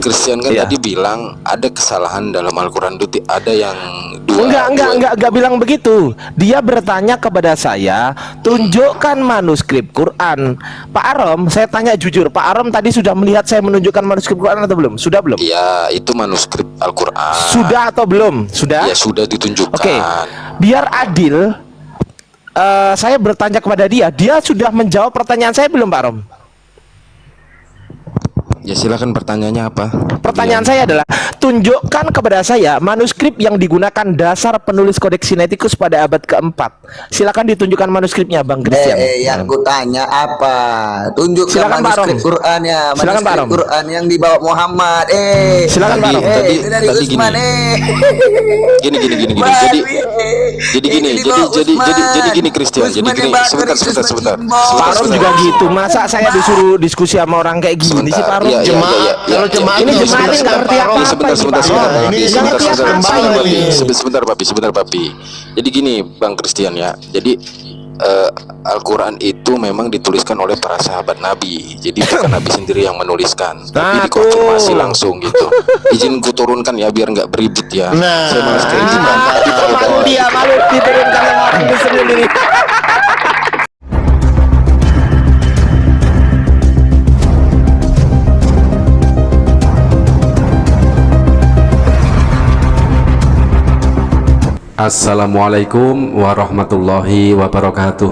Christian kan Iya. tadi bilang ada kesalahan dalam Al-Quran itu ada yang dua. Enggak bilang begitu. Dia bertanya kepada saya, tunjukkan manuskrip Quran. Pak Arom, saya tanya jujur, Pak Arom tadi sudah melihat saya menunjukkan manuskrip Quran atau belum? Sudah belum? Iya, itu manuskrip Al-Quran. Sudah atau belum? Sudah? Ya sudah ditunjukkan. Oke. Biar adil, saya bertanya kepada dia, dia sudah menjawab pertanyaan saya belum, Pak Arom? Ya silakan, pertanyaannya apa? Pertanyaan saya adalah, tunjukkan kepada saya manuskrip yang digunakan dasar penulis Kodeks Sinaiticus pada abad keempat. Silakan ditunjukkan manuskripnya, Bang Christian. Yang kutanya apa? Tunjukkan Silakan, Pak manuskrip Arom. Qurannya, Silakan, Pak manuskrip Arom. Quran yang dibawa Muhammad. Silakan, Pak Arom. Tadi dari gini. Utsman. Gini. Jadi gini Christian. Jadi gini, sebentar. Pak Arom juga gitu. Masa saya disuruh diskusi sama orang kayak gini sih, Pak Arom? Kalau jemaat ini jemaat ini nggak ngerti apa-apa. Sebentar, Papi. Jadi gini, Bang Christian ya. Jadi Al-Quran itu memang dituliskan oleh para sahabat Nabi. Jadi bukan Nabi sendiri yang menuliskan, tapi dikonfirmasi langsung gitu. Izin ku turunkan ya biar nggak beribut ya. Saya malas keinginan. Malu dia, malu diturunkan yang orang itu sendiri. Assalamualaikum warahmatullahi wabarakatuh.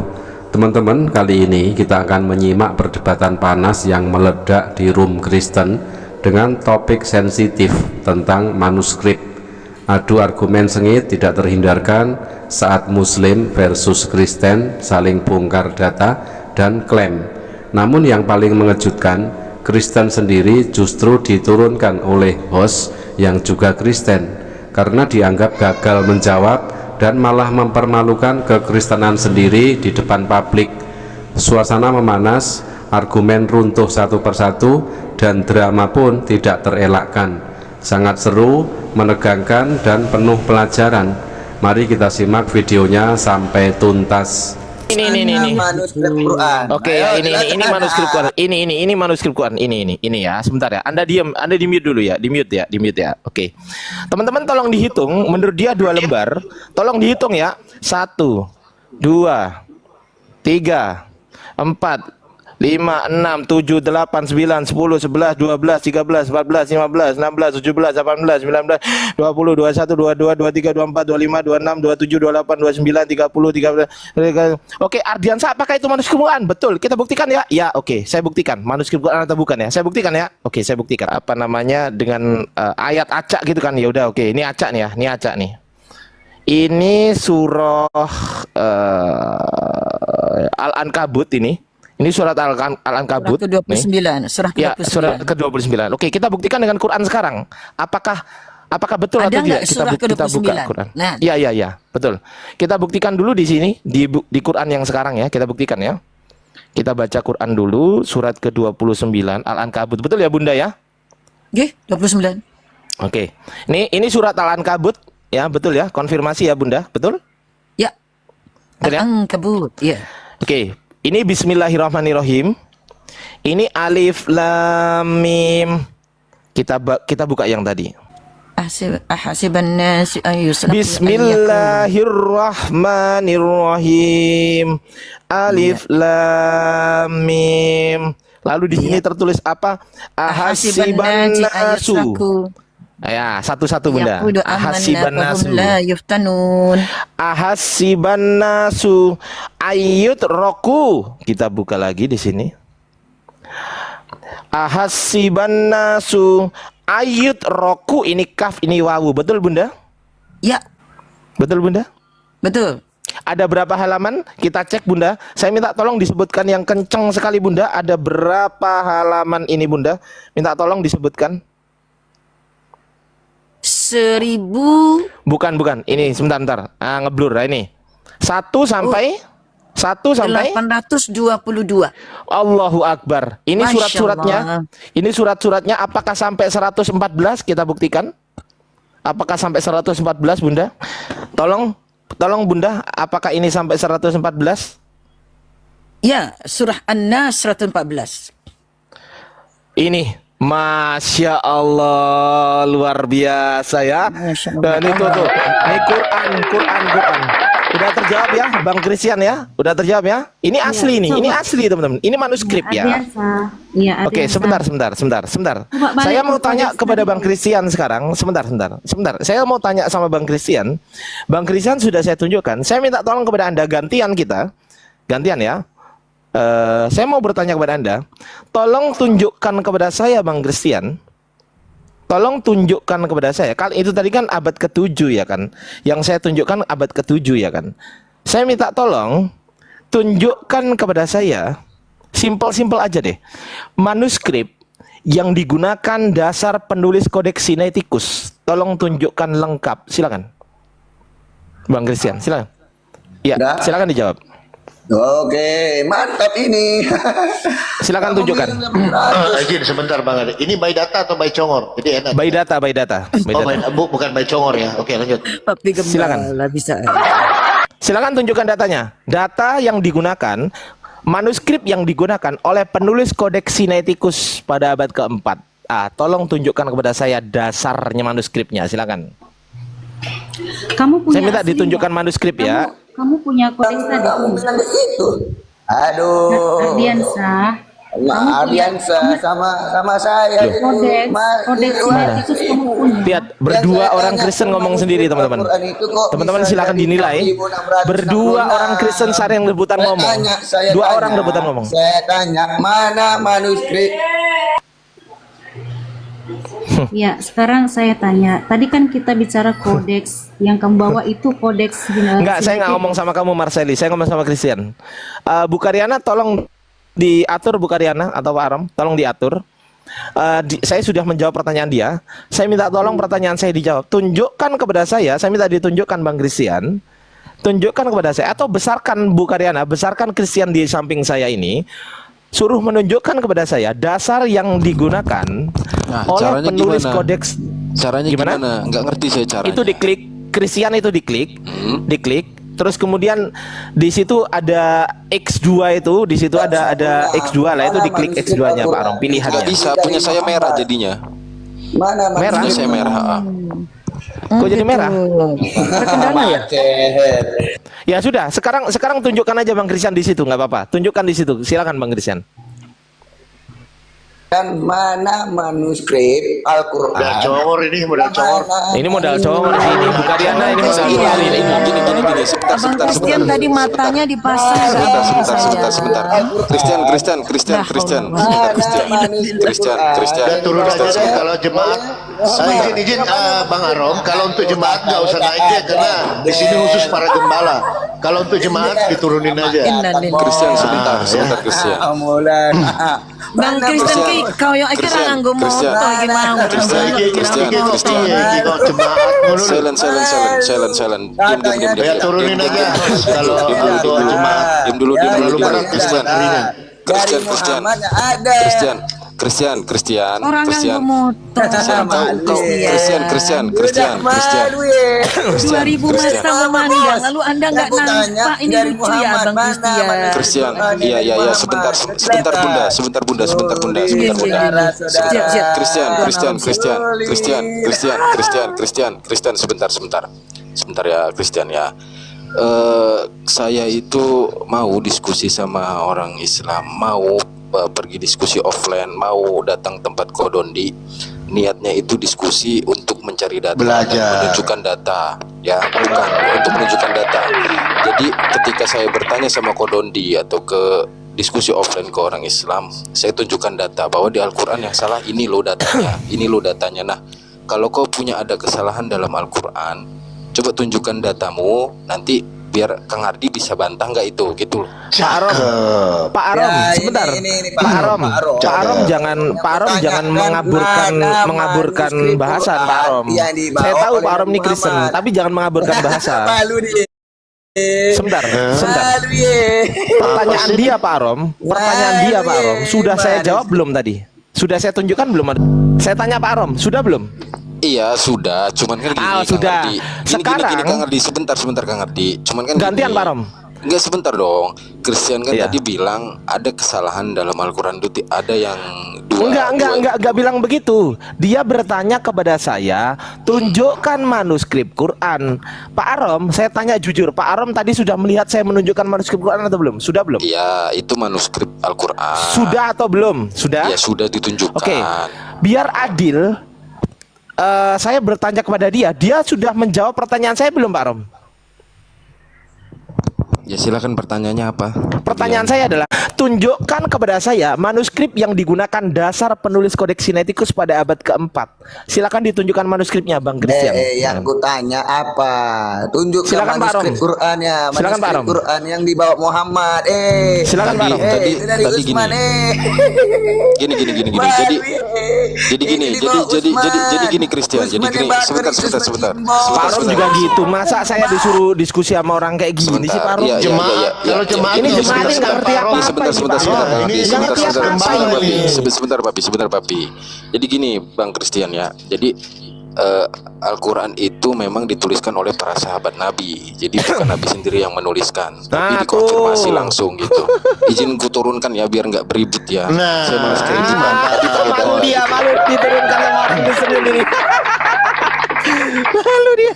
Teman-teman, kali ini kita akan menyimak perdebatan panas yang meledak di room Kristen dengan topik sensitif tentang manuskrip. Adu argumen sengit tidak terhindarkan saat Muslim versus Kristen saling bongkar data dan klaim. Namun yang paling mengejutkan, Kristen sendiri justru diturunkan oleh host yang juga Kristen karena dianggap gagal menjawab dan malah mempermalukan kekristenan sendiri di depan publik. Suasana memanas, argumen runtuh satu persatu, dan drama pun tidak terelakkan. Sangat seru, menegangkan, dan penuh pelajaran. Mari kita simak videonya sampai tuntas. Ini. Manuskrip Quran. Oke, ya, ini manuskrip Quran. Ini manuskrip Quran. Ini ya. Sebentar ya. Anda diam, Anda di mute dulu ya. Di mute ya. Oke. Teman-teman tolong dihitung. Menurut dia 2 lembar. Tolong dihitung ya. 1, 2, 3, 4, 5, 6, 7, 8, 9, 10, 11, 12, 13, 14, 15, 16, 17, 18, 19, 20, 21, 22, 23, 24, 25, 26, 27, 28, 29, 30, 30. Oke, Ardiansa, apakah itu manuskrip Quran? Betul, kita buktikan ya. Ya, oke, saya buktikan manuskrip Quran atau bukan ya. Saya buktikan ya. Oke, saya buktikan. Apa namanya dengan ayat acak gitu kan. Ya udah, oke, ini acak nih ya. Ini acak nih. Ini surah Al-Ankabut ini. Ini surat Al-Ankabut ke-29, surah ke-29. Ya, surah ke-29. Oke, kita buktikan dengan Quran sekarang. Apakah betul ada atau tidak? Kita buka Quran. Nah, ya, betul. Kita buktikan dulu di sini di Quran yang sekarang ya. Kita buktikan ya. Kita baca Quran dulu surat ke-29 Al-Ankabut. Betul ya, Bunda ya? Oke, 29. Oke. Ini surat Al-Ankabut ya, betul ya? Konfirmasi ya, Bunda. Betul? Ya. Betul ya? Al-Ankabut, ya. Oke. Ini Bismillahirrahmanirrahim. Ini Alif Lam Mim. Kita buka yang tadi. Ahasiban nasi an yusraku Bismillahirrahmanirrahim. Alif Lam Mim. Lalu di sini tertulis apa? Ahasiban nasu. Ya, satu-satu Bunda. Ahasiban nasu. Ahasiban nasu ayyut roku. Kita buka lagi di sini. Ahasiban nasu ayyut roku. Ini kaf, ini wawu. Betul Bunda? Ya. Betul Bunda? Betul. Ada berapa halaman? Kita cek Bunda. Saya minta tolong disebutkan yang kenceng sekali Bunda. Ada berapa halaman ini Bunda? Minta tolong disebutkan. 1000. Bukan. Ini sebentar. Ngeblur ini. 1 sampai 822. Allahu Akbar. Ini Masya surat-suratnya. Allah. Ini surat-suratnya apakah sampai 114? Kita buktikan. Apakah sampai 114 Bunda? Tolong Bunda, apakah ini sampai 114? Ya, surah An-Nas 114. Ini Masya Allah, luar biasa ya. Masya Allah. Dan itu tuh, ini Quran. Udah terjawab ya, Bang Christian ya? Udah terjawab ya? Ini asli nih, ini asli teman-teman. Ini manuskrip ya. Iya, Oke, sebentar. balik Saya mau ke tanya kodeks kepada tadi. Bang Christian sekarang. Sebentar. Saya mau tanya sama Bang Christian. Bang Christian sudah saya tunjukkan. Saya minta tolong kepada Anda, gantian ya. Saya mau bertanya kepada Anda. Tolong tunjukkan kepada saya, Bang Christian. Tolong tunjukkan kepada saya. Kali itu tadi kan abad ke-7 ya kan. Yang saya tunjukkan abad ke-7 ya kan. Saya minta tolong tunjukkan kepada saya, simpel aja deh, manuskrip yang digunakan dasar penulis Kodeks Sinaiticus. Tolong tunjukkan lengkap. Silakan, Bang Christian. Silakan. Ya, Udah. silakan dijawab. Oke, mantap ini. Silakan tunjukkan. Izin sebentar Bang Ade. Ini by data atau by congor? Jadi enak. By data. Bukan by congor ya. Oke, lanjut. Papi gembala Silakan. bisa. Silakan tunjukkan datanya. Data yang digunakan, manuskrip yang digunakan oleh penulis Kodeks Sinaiticus pada abad keempat. Tolong tunjukkan kepada saya dasarnya manuskripnya. Silakan. Kamu punya Saya minta aslinya. ditunjukkan manuskrip ya. Kamu punya kodeks tadi. Itu. Aduh. Ardiansa. Ardiansa sama saya. Kodeks Sinaiticus kamu punya. Lihat, berdua orang Kristen ngomong sendiri, teman-teman. Teman-teman silakan dinilai. Berdua orang Kristen saling rebutan ngomong. Dua orang rebutan ngomong. Saya tanya, mana manuskrip? Ya, sekarang saya tanya. Tadi kan kita bicara kodeks. Yang kamu bawa itu kodeks. Enggak, saya nggak ngomong sama kamu Marceli. Saya ngomong sama Christian. Bu Karyana, tolong diatur, Bu Karyana atau Pak Aram, tolong diatur. Saya sudah menjawab pertanyaan dia. Saya minta tolong pertanyaan saya dijawab. Tunjukkan kepada saya minta ditunjukkan Bang Christian. Tunjukkan kepada saya atau besarkan Bu Karyana, besarkan Christian di samping saya ini. Suruh menunjukkan kepada saya dasar yang digunakan oleh caranya penulis gimana? kodeks. Caranya Gimana? gimana? Nggak ngerti saya caranya. Itu diklik, Christian itu diklik, terus kemudian di situ ada X2 itu, di situ ada X2 lah, itu diklik X2-nya Pak Arom, Nggak pilihannya. bisa, punya saya merah jadinya. Mana Merah? Punya saya merah. Kok jadi merah? Terkendala ya? Ya sudah, sekarang tunjukkan aja Bang Christian di situ, nggak apa-apa. Tunjukkan di situ, silakan Bang Christian. Dan mana manuskrip Al-Quran? Modal congor ini, modal congor. Ini modal cowok ini, Bu Karyana ini modal Gini, cowok ini. gini. Abang Christian tadi matanya dipasang. Sebentar. Christian. Dan turun aja kalau jemaat. Izin Bang Arom, kalau untuk jemaat nggak usah naik ya, karena di sini khusus para gembala. Kalau untuk jemaat diturunin aja. Christian, sebentar Christian. Mulai. Bang Christian ki kau yang akhirnya nganggo motor gimana? Christian. Silent. Diam. Ya turunin aja kalau untuk jemaat. Diam dulu. Terlalu berat Christian. Christian. Orang nganggo motor. Christian. 2000 mata memandang, lalu Anda nggak nampak. Ini lucu ya Bang Christian. Christian. Iya. Sebentar Bunda. Siap. Christian, sebentar ya Christian ya. Saya itu mau diskusi sama orang Islam, mau pergi diskusi offline, mau datang tempat Kodondi. Niatnya itu diskusi untuk mencari data, Belajar. menunjukkan data, ya bukan untuk menunjukkan data. Jadi ketika saya bertanya sama Kodondi atau ke diskusi offline ke orang Islam, saya tunjukkan data bahwa di Al-Quran yang salah ini loh datanya. Nah, kalau kau punya ada kesalahan dalam Al-Quran, coba tunjukkan datamu, nanti biar Kang Ardi bisa bantah nggak itu, gitu loh. Pak Arom, sebentar. Pak Arom jangan mengaburkan bahasan Pak Arom. Saya tahu Pak Arom ini Kristen, tapi jangan mengaburkan bahasa. Sebentar. Pertanyaan dia Pak Arom, sudah saya jawab belum tadi? Sudah saya tunjukkan belum? Saya tanya Pak Arom, sudah belum? Iya sudah, cuman kan gini, sudah. Kang Ardi. Sekarang gini Kang Ardi, sebentar Kang Ardi. Cuman kan gantian gini. Pak Arom. Enggak, sebentar dong. Christian kan Iya. tadi bilang ada kesalahan dalam Al-Quran itu, ada yang dua. Enggak bilang begitu. Dia bertanya kepada saya, tunjukkan manuskrip Quran. Pak Arom, saya tanya jujur, Pak Arom tadi sudah melihat saya menunjukkan manuskrip Quran atau belum? Sudah belum? Iya, itu manuskrip Al-Quran. Sudah atau belum? Sudah? Ya sudah ditunjukkan. Oke. Biar adil, saya bertanya kepada dia sudah menjawab pertanyaan saya belum, Pak Arom? Ya silakan, pertanyaannya apa? Pertanyaan saya adalah, tunjukkan kepada saya manuskrip yang digunakan dasar penulis Kodeks Sinaiticus pada abad keempat. Silakan ditunjukkan manuskripnya, Bang Christian. Yang ku tanya apa? Tunjukkan Silakan, Pak manuskrip Rom. Qurannya, Silakan, Pak manuskrip Rom. Quran yang dibawa Muhammad. Silakan, Pak Rom. itu dari Tadi Utsman. Gini. Jadi gini Christian. Jadi gini, sebentar. Pak Arom juga gitu. Masa saya disuruh diskusi sama orang kayak gini sih, Pak Arom? Iya, Jemaat, kalau jemaat Ini jemaat ini nggak ngerti apa-apa. Sebentar, Papi. Jadi gini, Bang Christian ya. Jadi Al-Quran itu memang dituliskan oleh para sahabat Nabi. Jadi bukan Nabi sendiri yang menuliskan, tapi dikonfirmasi langsung gitu. Izin ku turunkan ya biar nggak beribut ya. Nah, Saya malas kayak ini gini. mantap. Malu diturunkan sama orang Kristen ini. Malu dia.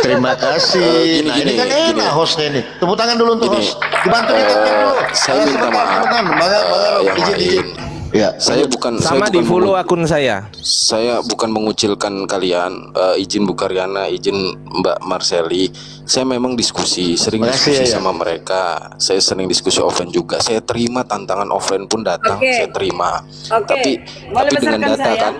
Terima kasih. Nah, ini kan enak hostnya ini. Tepuk tangan dulu untuk host. Dibantu kita dulu. Saya minta maaf. Yang lain. Ya, Saya bukan Sama di follow akun saya. Saya bukan mengucilkan kalian, izin Bu Karyana, izin Mbak Marceli. Saya memang sering diskusi sama mereka. Saya sering diskusi offline juga. Saya terima tantangan offline pun datang, saya terima. Tapi dengan data kan,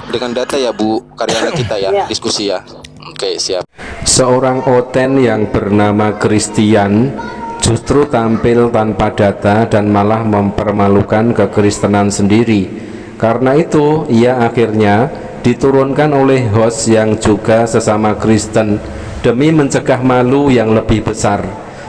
dengan data ya Bu Karyana kita ya, diskusi ya. Oke, siap. Seorang Oten yang bernama Christian justru tampil tanpa data dan malah mempermalukan kekristenan sendiri. Karena itu ia akhirnya diturunkan oleh host yang juga sesama Kristen demi mencegah malu yang lebih besar.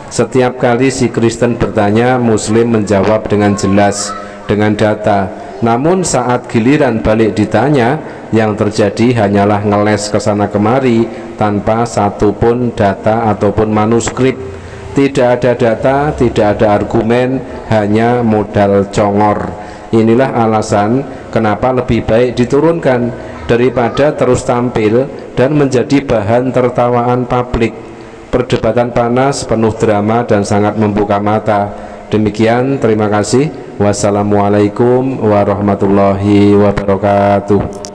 Setiap kali si Kristen bertanya, Muslim menjawab dengan jelas, dengan data. Namun saat giliran balik ditanya, yang terjadi hanyalah ngeles kesana kemari tanpa satupun data ataupun manuskrip. Tidak ada data, tidak ada argumen, hanya modal congor. Inilah alasan kenapa lebih baik diturunkan daripada terus tampil dan menjadi bahan tertawaan publik. Perdebatan panas, penuh drama dan sangat membuka mata. Demikian, terima kasih. Wassalamualaikum warahmatullahi wabarakatuh.